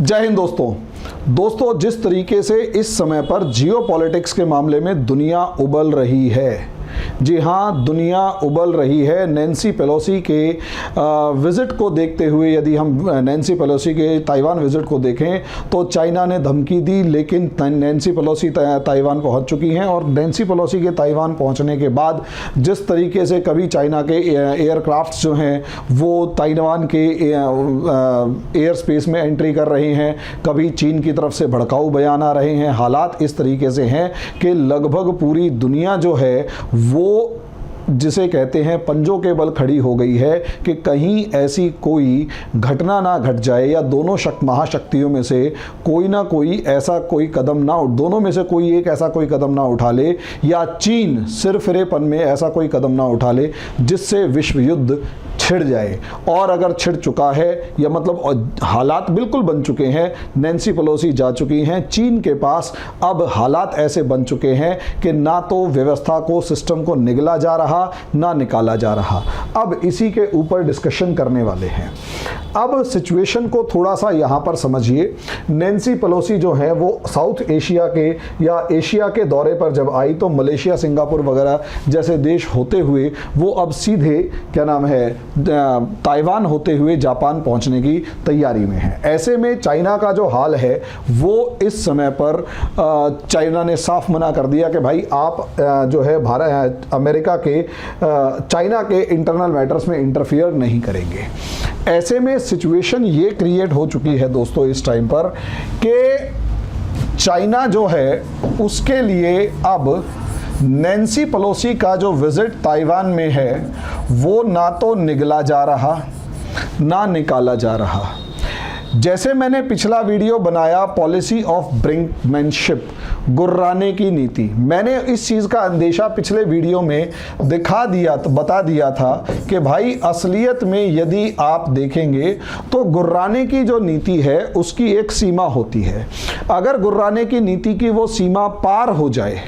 जय हिंद दोस्तों, जिस तरीके से इस समय पर जियोपॉलिटिक्स के मामले में दुनिया उबल रही है, जी हाँ, दुनिया उबल रही है। नैन्सी पेलोसी के विज़िट को देखते हुए, यदि हम नैन्सी पेलोसी के ताइवान विज़िट को देखें तो चाइना ने धमकी दी, लेकिन नैन्सी पेलोसी ताइवान पहुंच चुकी हैं। और नैन्सी पेलोसी के ताइवान पहुंचने के बाद जिस तरीके से कभी चाइना के एयरक्राफ्ट्स जो हैं वो ताइवान के एयर स्पेस में एंट्री कर रहे हैं, कभी चीन की तरफ से भड़काऊ बयान आ रहे हैं। हालात इस तरीके से हैं कि लगभग पूरी दुनिया जो है वो जिसे कहते हैं पंजों के बल खड़ी हो गई है कि कहीं ऐसी कोई घटना ना घट जाए या दोनों महाशक्तियों में से कोई ना कोई ऐसा कोई कदम ना दोनों में से कोई एक ऐसा कोई कदम ना उठा ले, या चीन सिरफिरेपन में ऐसा कोई कदम ना उठा ले जिससे विश्व युद्ध छिड़ जाए। और अगर छिड़ चुका है या मतलब हालात बिल्कुल बन चुके हैं, नैन्सी पेलोसी जा चुकी हैं चीन के पास, अब हालात ऐसे बन चुके हैं कि ना तो व्यवस्था को, सिस्टम को निगला जा रहा ना निकाला जा रहा। अब इसी के ऊपर डिस्कशन करने वाले हैं। अब सिचुएशन को थोड़ा सा यहाँ पर समझिए। नैन्सी पेलोसी जो है वो साउथ एशिया के या एशिया के दौरे पर जब आई तो मलेशिया, सिंगापुर वगैरह जैसे देश होते हुए वो अब सीधे क्या नाम है ताइवान होते हुए जापान पहुंचने की तैयारी में है। ऐसे में चाइना का जो हाल है वो इस समय पर चाइना ने साफ मना कर दिया कि भाई आप जो है भारत, अमेरिका के, चाइना के इंटरनल मैटर्स में इंटरफियर नहीं करेंगे। ऐसे में सिचुएशन ये क्रिएट हो चुकी है दोस्तों इस टाइम पर कि चाइना जो है उसके लिए अब नैन्सी पेलोसी का जो विजिट ताइवान में है वो ना तो निगला जा रहा ना निकाला जा रहा। जैसे मैंने पिछला वीडियो बनाया पॉलिसी ऑफ ब्रिंकमैनशिप, गुर्राने की नीति, मैंने इस चीज़ का अंदेशा पिछले वीडियो में बता दिया था कि भाई असलियत में यदि आप देखेंगे तो गुर्राने की जो नीति है उसकी एक सीमा होती है। अगर गुर्राने की नीति की वो सीमा पार हो जाए,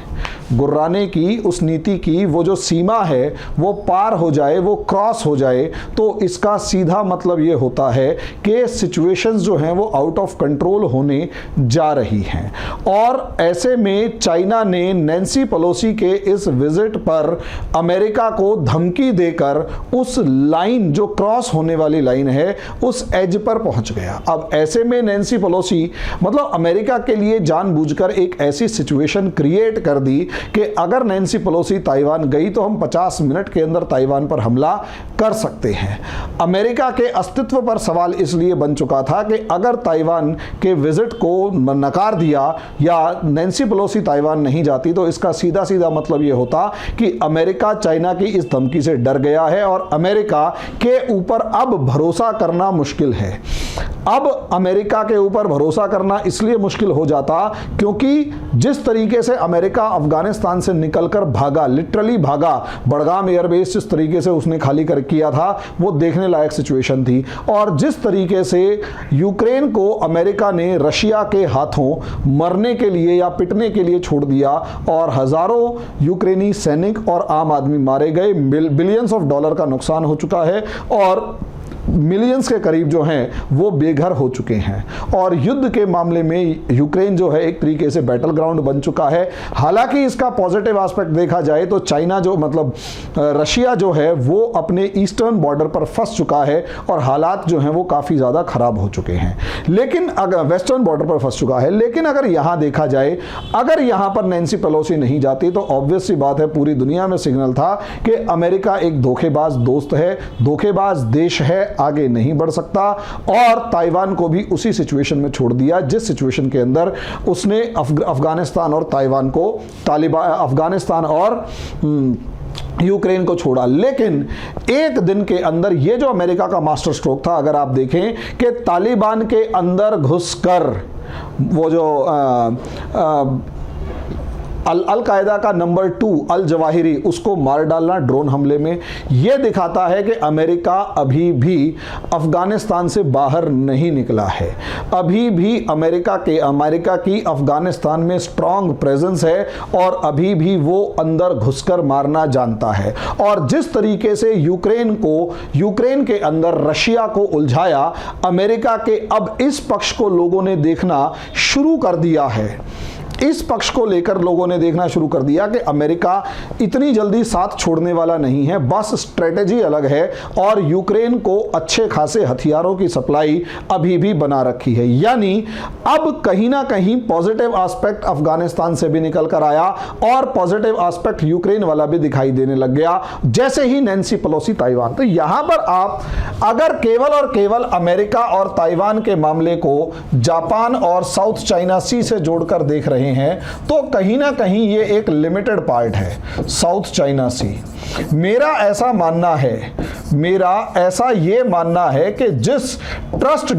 गुर्राने की उस नीति की वो जो सीमा है वो पार हो जाए, वो क्रॉस हो जाए, तो इसका सीधा मतलब ये होता है कि सिचुएशंस जो हैं वो आउट ऑफ कंट्रोल होने जा रही हैं। और ऐसे में चाइना ने नैन्सी पेलोसी के इस विजिट पर अमेरिका को धमकी देकर उस लाइन जो क्रॉस होने वाली लाइन है उस एज पर पहुंच गया। अब ऐसे में नैन्सी पेलोसी मतलब अमेरिका के लिए जानबूझकर एक ऐसी सिचुएशन क्रिएट कर दी कि अगर नैन्सी पेलोसी ताइवान गई तो हम 50 मिनट के अंदर ताइवान पर हमला कर सकते हैं। अमेरिका के अस्तित्व पर सवाल इसलिए बन चुका था कि अगर ताइवान के विजिट को नकार दिया या नैन्सी पेलोसी ताइवान नहीं जाती तो इसका सीधा सीधा मतलब यह होता कि अमेरिका चाइना की इस धमकी से डर गया है और अमेरिका के ऊपर अब भरोसा करना मुश्किल है। अब अमेरिका के ऊपर भरोसा करना इसलिए मुश्किल हो जाता क्योंकि जिस तरीके से अमेरिका अफगानिस्तान से निकलकर भागा, लिटरली भागा, बड़गाम एयरबेस जिस तरीके से उसने खाली कर किया था वो देखने लायक सिचुएशन थी। और जिस तरीके से यूक्रेन को अमेरिका ने रशिया के हाथों मरने के लिए या पिटने के लिए छोड़ दिया और हजारों यूक्रेनी सैनिक और आम आदमी मारे गए, बिलियंस ऑफ डॉलर का नुकसान हो चुका है और मिलियंस के करीब जो हैं वो बेघर हो चुके हैं। और युद्ध के मामले में यूक्रेन जो है एक तरीके से बैटल ग्राउंड बन चुका है। हालांकि इसका पॉजिटिव एस्पेक्ट देखा जाए तो चाइना जो मतलब रशिया जो है वो अपने ईस्टर्न बॉर्डर पर फंस चुका है और हालात जो हैं वो काफ़ी ज़्यादा ख़राब हो चुके हैं। लेकिन अगर वेस्टर्न बॉर्डर पर फंस चुका है, लेकिन अगर यहाँ देखा जाए, अगर यहाँ पर नैन्सी पेलोसी नहीं जाती तो ऑब्वियस सी बात है पूरी दुनिया में सिग्नल था कि अमेरिका एक धोखेबाज दोस्त है, धोखेबाज देश है, आगे नहीं बढ़ सकता। और ताइवान को भी उसी सिचुएशन में छोड़ दिया जिस सिचुएशन के अंदर उसने अफगानिस्तान और ताइवान को, अफगानिस्तान और यूक्रेन को छोड़ा। लेकिन एक दिन के अंदर ये जो अमेरिका का मास्टर स्ट्रोक था, अगर आप देखें कि तालिबान के अंदर घुसकर वो जो अल-कायदा का नंबर 2 अल जवाहिरी, उसको मार डालना ड्रोन हमले में। यह दिखाता है कि अमेरिका अभी भी अफगानिस्तान से बाहर नहीं निकला है। अभी भी अमेरिका की अफगानिस्तान में स्ट्रांग प्रेजेंस है और अभी भी वो अंदर घुसकर मारना जानता है। और जिस तरीके से यूक्रेन के अंदर रशिया को उलझाया, अमेरिका के अब इस पक्ष को लोगों ने देखना शुरू कर दिया है। इस पक्ष को लेकर लोगों ने देखना शुरू कर दिया कि अमेरिका इतनी जल्दी साथ छोड़ने वाला नहीं है, बस स्ट्रेटेजी अलग है और यूक्रेन को अच्छे खासे हथियारों की सप्लाई अभी भी बना रखी है। यानी अब कहीं ना कहीं पॉजिटिव एस्पेक्ट अफगानिस्तान से भी निकल कर आया और पॉजिटिव एस्पेक्ट यूक्रेन वाला भी दिखाई देने लग गया, जैसे ही नैन्सी पेलोसी ताइवान। तो यहां पर आप अगर केवल और केवल अमेरिका और ताइवान के मामले को जापान और साउथ चाइना सी से जोड़कर देख रहे हैं तो कहीं ना कहीं ये एक लिमिटेड पार्ट है, साउथ चाइना सी। मेरा ऐसा ये मानना है कि जिस ट्रस्ट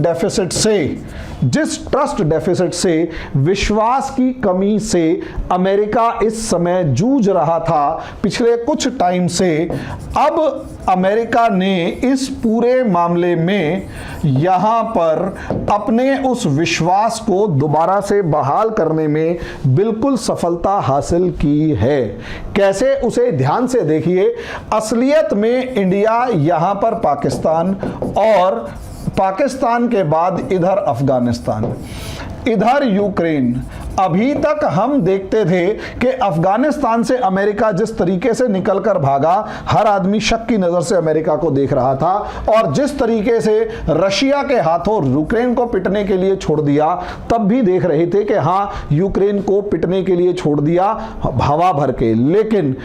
डेफिसिट से विश्वास की कमी से अमेरिका इस समय जूझ रहा था पिछले कुछ टाइम से, अब अमेरिका ने इस पूरे मामले में यहां पर अपने उस विश्वास को दोबारा से बहाल करने में बिल्कुल सफलता हासिल की है। कैसे, उसे ध्यान से देखिए। असलियत में इंडिया, यहां पर पाकिस्तान और पाकिस्तान के बाद इधर अफगानिस्तान, इधर यूक्रेन। अभी तक हम देखते थे कि अफगानिस्तान से अमेरिका जिस तरीके से निकलकर भागा, हर आदमी शक की नजर से अमेरिका को देख रहा था और जिस तरीके से रशिया के हाथों यूक्रेन को पिटने के लिए छोड़ दिया, तब भी देख रहे थे कि हां, यूक्रेन को पिटने के लिए छोड़ दिया हवा भर के। लेकिन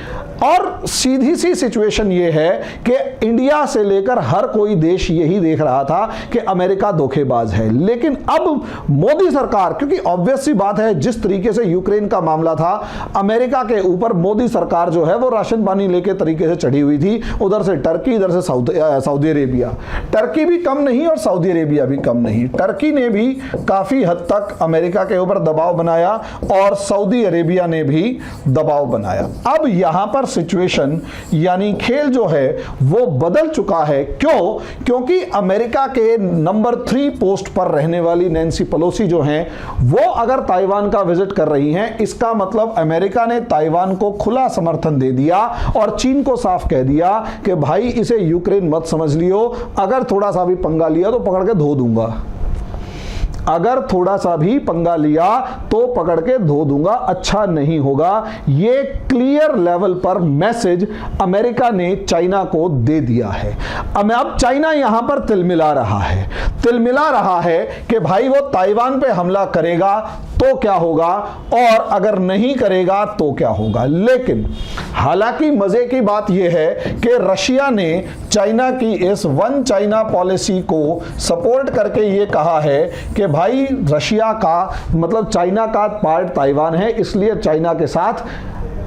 और सीधी सी सिचुएशन ये है कि इंडिया से लेकर हर कोई देश यही देख रहा था कि अमेरिका धोखेबाज है। लेकिन अब मोदी सरकार, क्योंकि ऑब्वियस सी बात है, जिस तरीके से यूक्रेन का मामला था, अमेरिका के ऊपर मोदी सरकार जो है वो राशन पानी लेके तरीके से चढ़ी हुई थी। उधर से टर्की, इधर से सऊदी अरेबिया। टर्की भी कम नहीं और सऊदी अरेबिया भी कम नहीं। टर्की ने भी काफी हद तक अमेरिका के ऊपर दबाव बनाया और सऊदी अरेबिया ने भी दबाव बनाया। अब यहां पर सिचुएशन यानी खेल जो है वो बदल चुका है। क्यों? क्योंकि अमेरिका के नंबर 3 पोस्ट पर रहने वाली नैन्सी पेलोसी जो हैं, वो अगर ताइवान का विजिट कर रही हैं, इसका मतलब अमेरिका ने ताइवान को खुला समर्थन दे दिया और चीन को साफ कह दिया कि भाई इसे यूक्रेन मत समझ लियो, अगर थोड़ा सा भी पंगा लिया तो पकड़ के धो दूंगा, अगर थोड़ा सा भी पंगा लिया तो पकड़ के धो दूंगा, अच्छा नहीं होगा। ये क्लियर लेवल पर मैसेज अमेरिका ने चाइना को दे दिया है। अब चाइना यहां पर तिलमिला रहा है कि भाई वो ताइवान पे हमला करेगा तो क्या होगा और अगर नहीं करेगा तो क्या होगा। लेकिन हालांकि मजे की बात यह है कि रशिया ने चाइना की इस वन चाइना पॉलिसी को सपोर्ट करके ये कहा है कि भाई रशिया का मतलब चाइना का पार्ट ताइवान है, इसलिए चाइना के साथ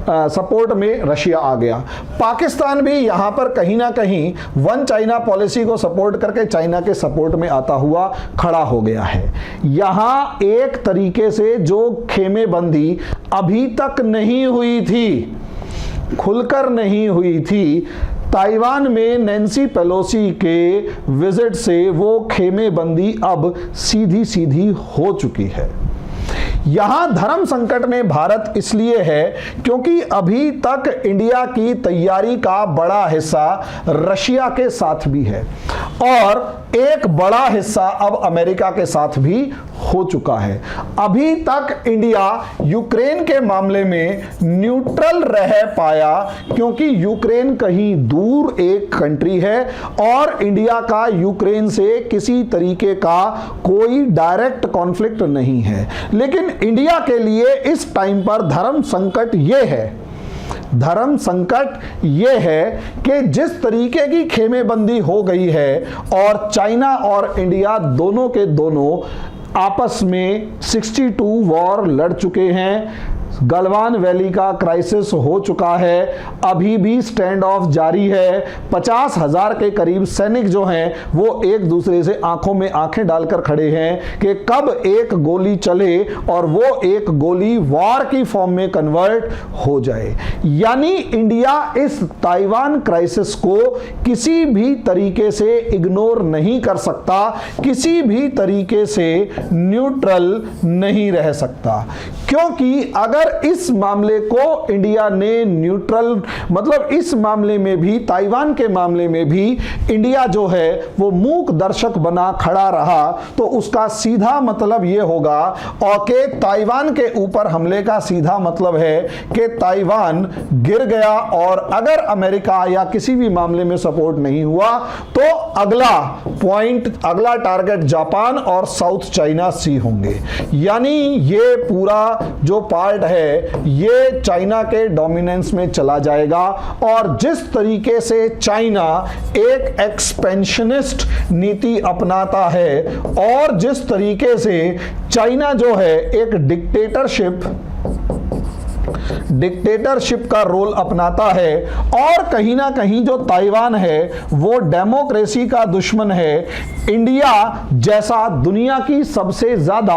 सपोर्ट में रशिया आ गया। पाकिस्तान भी यहां पर कहीं ना कहीं वन चाइना पॉलिसी को सपोर्ट करके चाइना के सपोर्ट में आता हुआ खड़ा हो गया है। यहां एक तरीके से जो खेमेबंदी अभी तक नहीं हुई थी, खुलकर नहीं हुई थी, ताइवान में नैन्सी पेलोसी के विजिट से वो खेमेबंदी अब सीधी सीधी हो चुकी है। यहां धर्म संकट में भारत इसलिए है क्योंकि अभी तक इंडिया की तैयारी का बड़ा हिस्सा रशिया के साथ भी है और एक बड़ा हिस्सा अब अमेरिका के साथ भी हो चुका है। अभी तक इंडिया यूक्रेन के मामले में न्यूट्रल रह पाया क्योंकि यूक्रेन कहीं दूर एक कंट्री है और इंडिया का यूक्रेन से किसी तरीके का कोई डायरेक्ट कॉन्फ्लिक्ट नहीं है। लेकिन इंडिया के लिए इस टाइम पर धर्म संकट यह है कि जिस तरीके की खेमेबंदी हो गई है और चाइना और इंडिया दोनों के दोनों आपस में 62 वॉर लड़ चुके हैं, गलवान वैली का क्राइसिस हो चुका है, अभी भी स्टैंड ऑफ जारी है। 50,000 के करीब सैनिक जो हैं वो एक दूसरे से आंखों में आंखें डालकर खड़े हैं कि कब एक गोली चले और वो एक गोली वॉर की फॉर्म में कन्वर्ट हो जाए। यानी इंडिया इस ताइवान क्राइसिस को किसी भी तरीके से इग्नोर नहीं कर सकता, किसी भी तरीके से न्यूट्रल नहीं रह सकता, क्योंकि अगर इस मामले को इंडिया ने न्यूट्रल, मतलब इस मामले में भी, ताइवान के मामले में भी इंडिया जो है वो मूक दर्शक बना खड़ा रहा, तो उसका सीधा मतलब यह होगा और कि ताइवान के ऊपर हमले का सीधा मतलब है कि ताइवान गिर गया, और अगर अमेरिका या किसी भी मामले में सपोर्ट नहीं हुआ तो अगला पॉइंट, अगला टारगेट जापान और साउथ चाइना सी होंगे। यानी ये पूरा जो पार्ट है ये चाइना के डोमिनेंस में चला जाएगा, और जिस तरीके से चाइना एक एक्सपेंशनिस्ट नीति अपनाता है और जिस तरीके से चाइना जो है एक डिक्टेटरशिप का रोल अपनाता है, और कहीं ना कहीं जो ताइवान है वो डेमोक्रेसी का दुश्मन है। इंडिया जैसा दुनिया की सबसे ज्यादा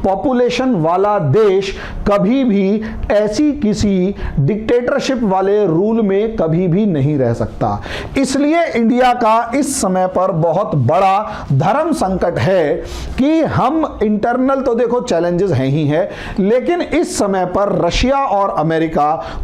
पॉपुलेशन वाला देश कभी भी ऐसी किसी डिक्टेटरशिप वाले रूल में कभी भी नहीं रह सकता। इसलिए इंडिया का इस समय पर बहुत बड़ा धर्म संकट है कि हम इंटरनल तो देखो चैलेंजेस हैं ही है, लेकिन इस समय पर रशिया और अमेरिका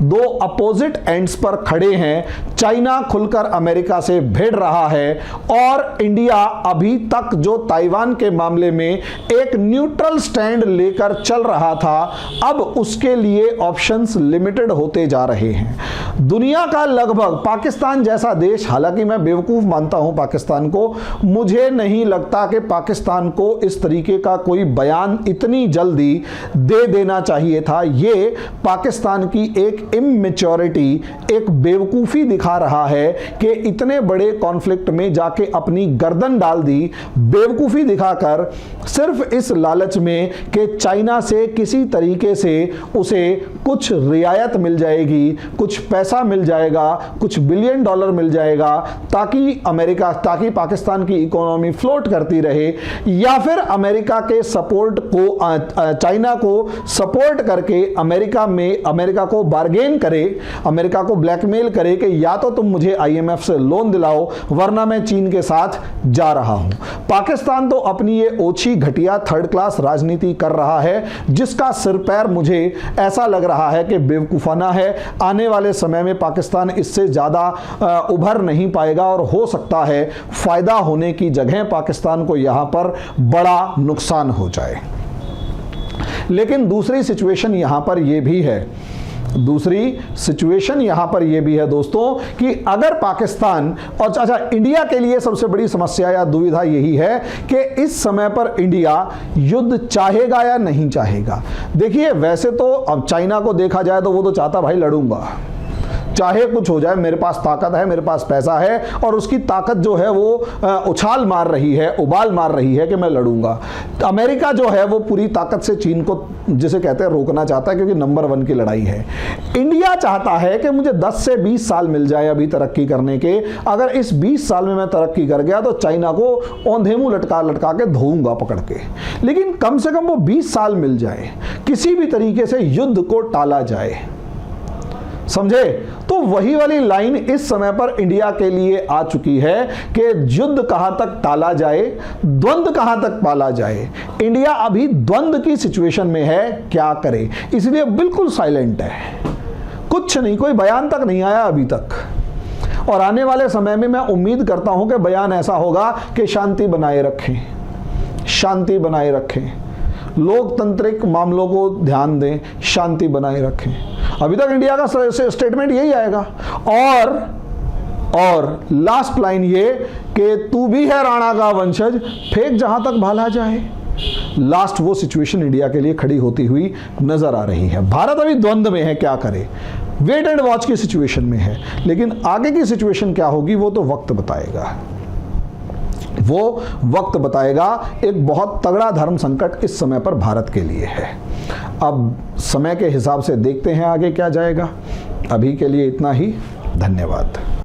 दो अपोजिट एंड्स पर खड़े हैं। चाइना खुलकर अमेरिका से भिड़ रहा है, और इंडिया अभी तक जो ताइवान के मामले में एक न्यूट्रल स्टैंड लेकर चल रहा था, अब उसके लिए ऑप्शंस लिमिटेड होते जा रहे हैं। दुनिया का लगभग, पाकिस्तान जैसा देश, हालांकि मैं बेवकूफ मानता हूं पाकिस्तान को, मुझे नहीं लगता कि पाकिस्तान को इस तरीके का कोई बयान इतनी जल्दी दे देना चाहिए था। ये पाकिस्तान की एक इमैच्योरिटी, एक बेवकूफी दिखा रहा है कि इतने बड़े कॉन्फ्लिक्ट में जाके अपनी गर्दन डाल दी, बेवकूफी दिखाकर, सिर्फ इस लालच में कि चाइना से किसी तरीके से उसे कुछ रियायत मिल जाएगी, कुछ पैसा मिल जाएगा, कुछ बिलियन डॉलर मिल जाएगा, ताकि पाकिस्तान की इकोनॉमी फ्लोट करती रहे, या फिर अमेरिका के सपोर्ट को, चाइना को सपोर्ट करके अमेरिका को बार्गेन करे, अमेरिका को ब्लैकमेल करे कि या तो तुम मुझे IMF से लोन दिलाओ वरना मैं चीन के साथ जा रहा हूं। पाकिस्तान तो अपनी ये ओछी घटिया थर्ड क्लास राजनीति कर रहा है, जिसका सिर पैर मुझे ऐसा लग रहा है कि बेवकूफाना है। आने वाले समय में पाकिस्तान इससे ज्यादा उभर नहीं पाएगा, और हो सकता है फायदा होने की जगह पाकिस्तान को यहां पर बड़ा नुकसान हो जाए। लेकिन दूसरी सिचुएशन यहां पर यह भी है, दोस्तों, कि अगर पाकिस्तान और इंडिया के लिए सबसे बड़ी समस्या या दुविधा यही है कि इस समय पर इंडिया युद्ध चाहेगा या नहीं चाहेगा। देखिए, वैसे तो अब चाइना को देखा जाए तो वो तो चाहता भाई लड़ूंगा, चाहे कुछ हो जाए, मेरे पास ताकत है, मेरे पास पैसा है, और उसकी ताकत जो है वो उछाल मार रही है, उबाल मार रही है कि मैं लड़ूंगा। अमेरिका जो है वो पूरी ताकत से चीन को, जिसे कहते हैं, रोकना चाहता है, क्योंकि नंबर 1 की लड़ाई है। इंडिया चाहता है कि मुझे 10 से 20 साल मिल जाए अभी तरक्की करने के, अगर इस 20 साल में मैं तरक्की कर गया तो चाइना को औंधे मुंह लटका के धोऊंगा पकड़ के, लेकिन कम से कम वो 20 साल मिल जाए, किसी भी तरीके से युद्ध को टाला जाए, समझे? तो वही वाली लाइन इस समय पर इंडिया के लिए आ चुकी है कि युद्ध कहां तक टाला जाए, द्वंद्व कहां तक पाला जाए। इंडिया अभी द्वंद्व की सिचुएशन में है, क्या करे, इसलिए बिल्कुल साइलेंट है, कुछ नहीं, कोई बयान तक नहीं आया अभी तक। और आने वाले समय में मैं उम्मीद करता हूं कि बयान ऐसा होगा कि शांति बनाए रखें, शांति बनाए रखें, लोकतांत्रिक मामलों को ध्यान दें, शांति बनाए रखें। अभी तक इंडिया का स्टेटमेंट यही आएगा। और लास्ट लाइन ये कि तू भी है राणा का वंशज, फेंक जहां तक भाला जाए। लास्ट वो सिचुएशन इंडिया के लिए खड़ी होती हुई नजर आ रही है। भारत अभी द्वंद्व में है, क्या करे, वेट एंड वॉच की सिचुएशन में है, लेकिन आगे की सिचुएशन क्या होगी वो तो वक्त बताएगा, वो वक्त बताएगा। एक बहुत तगड़ा धर्म संकट इस समय पर भारत के लिए है। अब समय के हिसाब से देखते हैं आगे क्या जाएगा। अभी के लिए इतना ही, धन्यवाद।